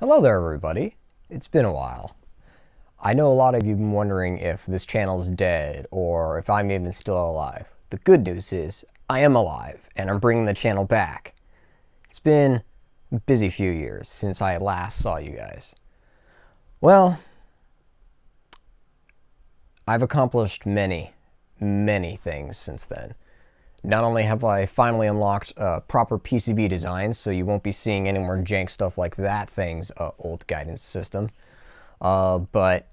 Hello there, everybody. It's been a while. I know a lot of you have been wondering if this channel is dead or if I'm even still alive. The good news is I am alive and I'm bringing the channel back. It's been a busy few years since I last saw you guys. Well, I've accomplished many things since then. Not only have I finally unlocked proper PCB designs, so you won't be seeing any more jank stuff like that thing's old guidance system, but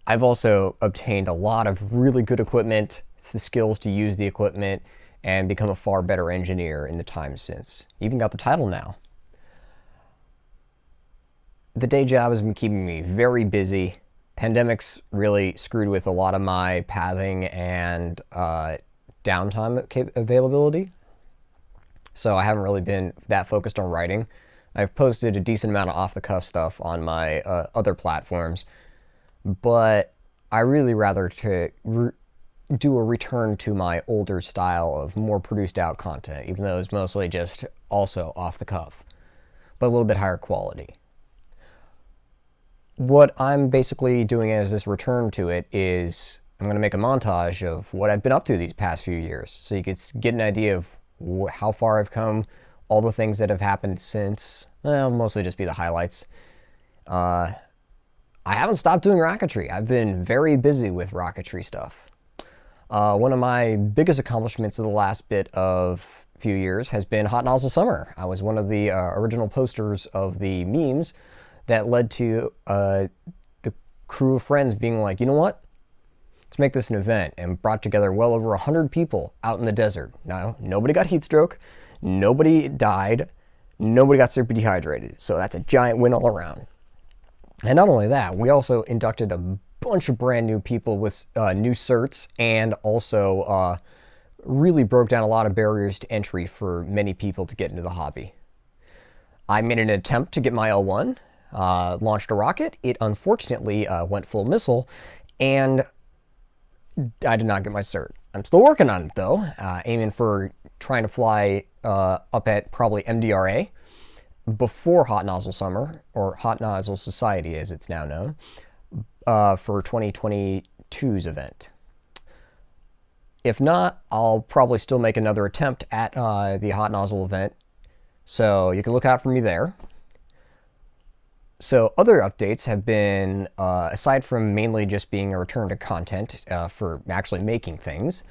I've also obtained a lot of really good equipment. It's the skills to use the equipment and become a far better engineer in the time since. Even got the title now. The day job has been keeping me very busy. Pandemic's really screwed with a lot of my pathing and downtime availability, so I haven't really been that focused on writing. I've posted a decent amount of off-the-cuff stuff on my other platforms, but I really rather to do a return to my older style of more produced out content, even though it's mostly just also off-the-cuff, but a little bit higher quality. What I'm basically doing as this return to it is I'm going to make a montage of what I've been up to these past few years, so you could get an idea of how far I've come, all the things that have happened since. Well, mostly just be the highlights. I haven't stopped doing rocketry. I've been very busy with rocketry stuff. One of my biggest accomplishments of the last bit of few years has been Hot Nozzle Summer. I was one of the original posters of the memes that led to the crew of friends being like, you know what? Let's make this an event, and brought together well over 100 people out in the desert. Now, nobody got heat stroke, nobody died, nobody got super dehydrated, so that's a giant win all around. And not only that, we also inducted a bunch of brand new people with new certs, and also really broke down a lot of barriers to entry for many people to get into the hobby. I made an attempt to get my L1, launched a rocket. It unfortunately went full missile, and I did not get my cert. I'm still working on it though, aiming for trying to fly up at probably MDRA before Hot Nozzle Summer, or Hot Nozzle Society as it's now known, for 2022's event. If not, I'll probably still make another attempt at the Hot Nozzle event, so you can look out for me there. So other updates have been, aside from mainly just being a return to content for actually making things,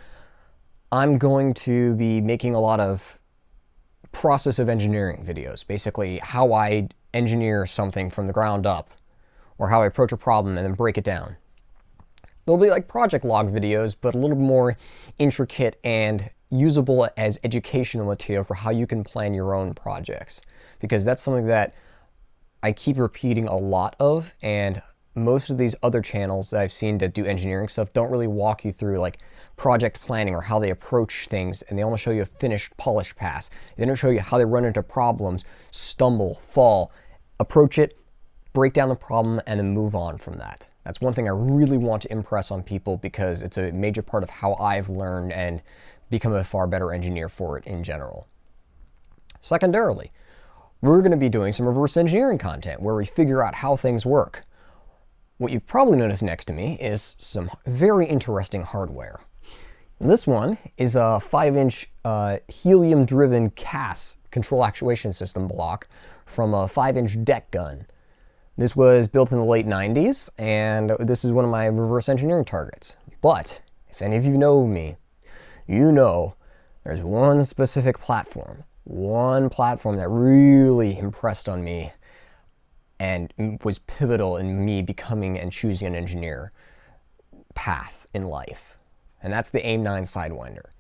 I'm going to be making a lot of process of engineering videos, basically how I engineer something from the ground up, or how I approach a problem and then break it down. They'll be like project log videos, but a little more intricate and usable as educational material for how you can plan your own projects, because that's something that I keep repeating a lot of, and most of these other channels that I've seen that do engineering stuff don't really walk you through like project planning or how they approach things, and they almost show you a finished, polished pass. They don't show you how they run into problems, stumble, fall, approach it, break down the problem, and then move on from that. That's one thing I really want to impress on people, because it's a major part of how I've learned and become a far better engineer for it in general. Secondarily, we're going to be doing some reverse engineering content where we figure out how things work. What you've probably noticed next to me is some very interesting hardware. This one is a 5-inch helium-driven CAS control actuation system block from a 5-inch deck gun. This was built in the late 90s, and this is one of my reverse engineering targets. But if any of you know me, you know there's one specific platform that really impressed on me and was pivotal in me becoming and choosing an engineer path in life, and that's the AIM-9 Sidewinder.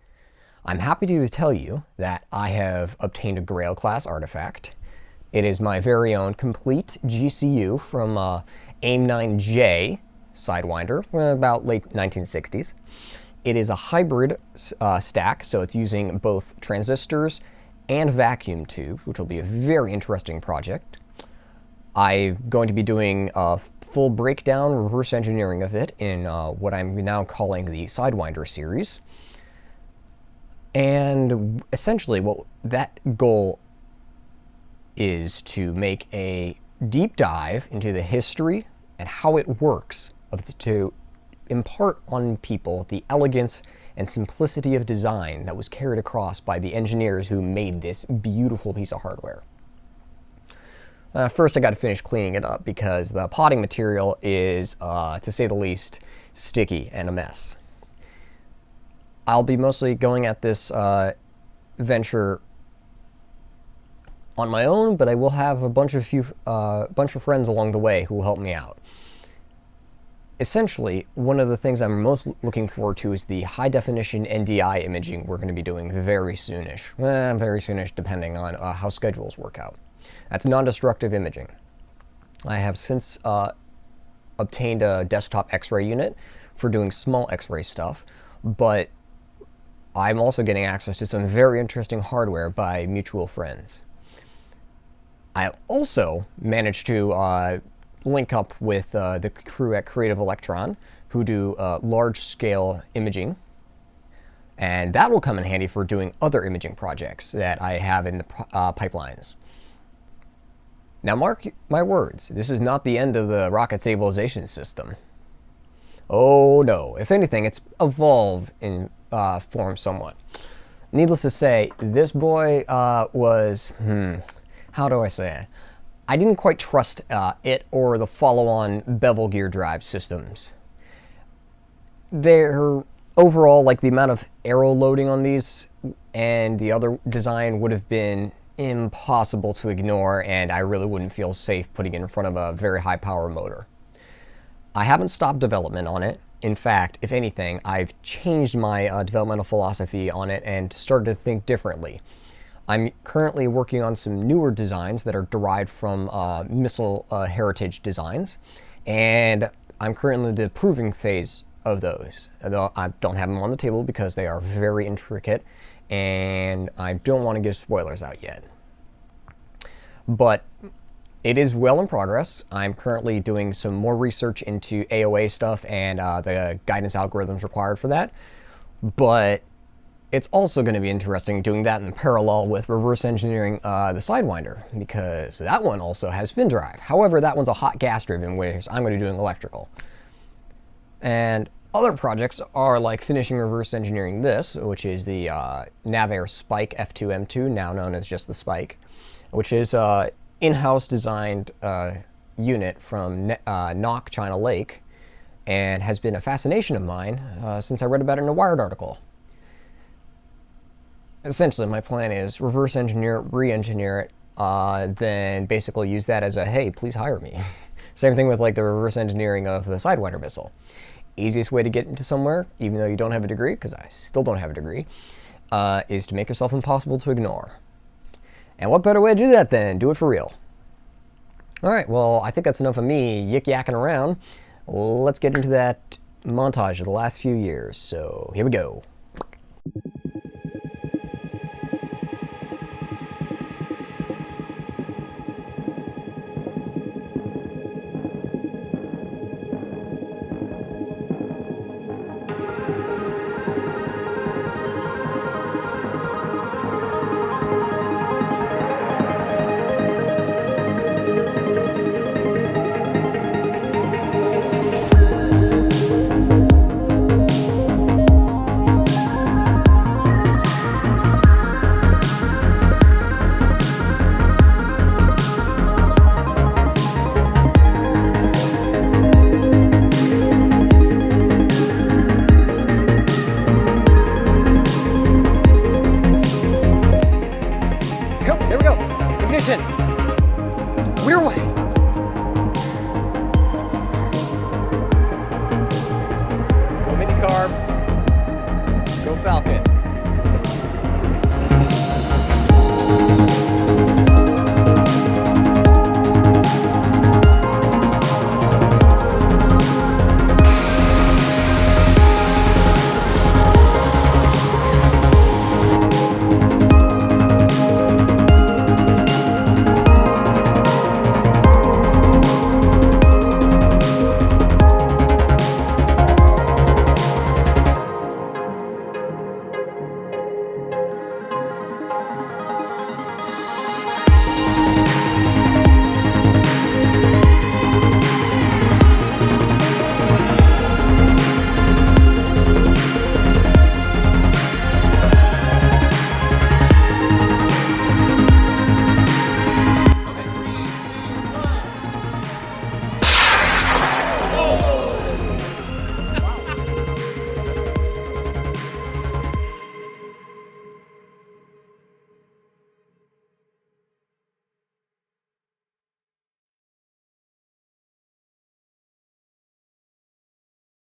I'm happy to tell you that I have obtained a Grail class artifact. It is my very own complete GCU from AIM-9J Sidewinder, about late 1960s. It is a hybrid stack, so it's using both transistors and vacuum tubes, which will be a very interesting project. I'm going to be doing a full breakdown, reverse engineering of it in what I'm now calling the Sidewinder series. And essentially what that goal is to make a deep dive into the history and how it works to impart on people the elegance and simplicity of design that was carried across by the engineers who made this beautiful piece of hardware. First, I got to finish cleaning it up because the potting material is, to say the least, sticky and a mess. I'll be mostly going at this venture on my own, but I will have a bunch of friends along the way who will help me out. Essentially, one of the things I'm most looking forward to is the high-definition NDI imaging we're going to be doing very soonish. Very soonish, depending on how schedules work out. That's non-destructive imaging. I have since obtained a desktop X-ray unit for doing small X-ray stuff, but I'm also getting access to some very interesting hardware by mutual friends. I also managed to link up with the crew at Creative Electron, who do large-scale imaging, and that will come in handy for doing other imaging projects that I have in the pipelines. Now mark my words, this is not the end of the rocket stabilization system. Oh no, if anything, it's evolved in form somewhat. Needless to say, this boy was, how do I say it? I didn't quite trust it or the follow-on bevel gear drive systems. They're overall, like the amount of aero loading on these and the other design would have been impossible to ignore, and I really wouldn't feel safe putting it in front of a very high power motor. I haven't stopped development on it. In fact, if anything, I've changed my developmental philosophy on it and started to think differently. I'm currently working on some newer designs that are derived from missile heritage designs, and I'm currently in the proving phase of those. Although I don't have them on the table because they are very intricate, and I don't want to give spoilers out yet. But it is well in progress. I'm currently doing some more research into AOA stuff and the guidance algorithms required for that. But it's also going to be interesting doing that in parallel with reverse engineering the Sidewinder, because that one also has fin drive. However, that one's a hot gas driven, whereas I'm going to be doing electrical. And other projects are like finishing reverse engineering this, which is the Navair Spike F2M2, now known as just the Spike, which is an in-house designed unit from Nock, China Lake, and has been a fascination of mine since I read about it in a Wired article. Essentially, my plan is reverse engineer it, re-engineer it, then basically use that as a, hey, please hire me. Same thing with like the reverse engineering of the Sidewinder missile. Easiest way to get into somewhere, even though you don't have a degree, because I still don't have a degree, is to make yourself impossible to ignore. And what better way to do that than do it for real? All right, well, I think that's enough of me yik-yakking around. Let's get into that montage of the last few years. So here we go. There we go. Ignition. We're away. Go mini carb. Go Falcon.